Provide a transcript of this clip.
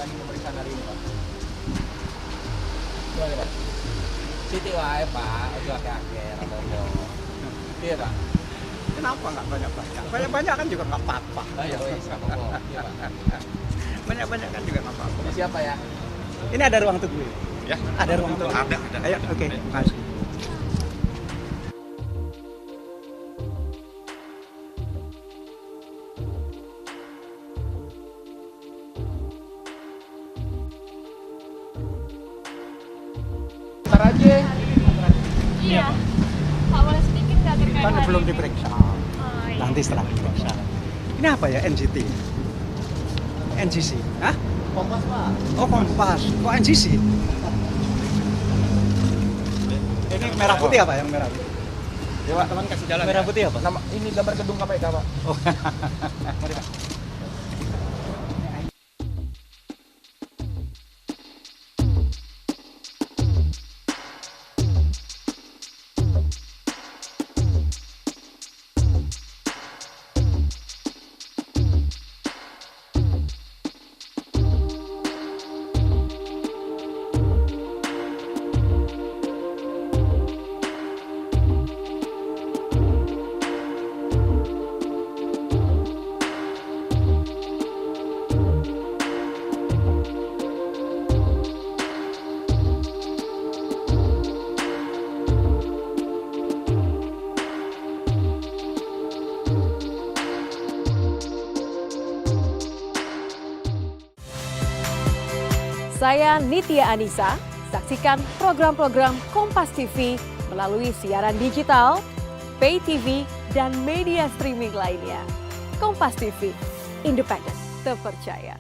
menjalani pemeriksaan hari ini, Pak? Gimana, Pak? Siti wae, Pak. Ojo akeh-akeh rapopo. Iya, Pak. Kenapa nggak banyak-banyak? Banyak-banyak kan juga nggak apa-apa. Oh ya wis, rapopo. Iya, Pak. Banyak-banyak kan juga nggak apa-apa. Ini siapa ya? Ini ada ruang tunggu. Ya, Ada ruang tunggu. ada. Ayo, oke, masuk. Ntar aja. Iya. Pak boleh sedikit nggak terkait Kan hari belum ini? diperiksa. Oh, iya. Nanti setelah diperiksa. Ini apa ya, NCT? NCC? Hah? Kompas, Pak. Oh, Kompas. Kok NCC? Ini merah putih apa yang merah putih? Ya, Pak. Teman kasih jalan. Merah putih apa? Nama ini gambar gedung KPK, Pak. Oh. Mari, Pak. Saya Nitya Anissa, saksikan program-program Kompas TV melalui siaran digital, pay TV, dan media streaming lainnya. Kompas TV, independen, terpercaya.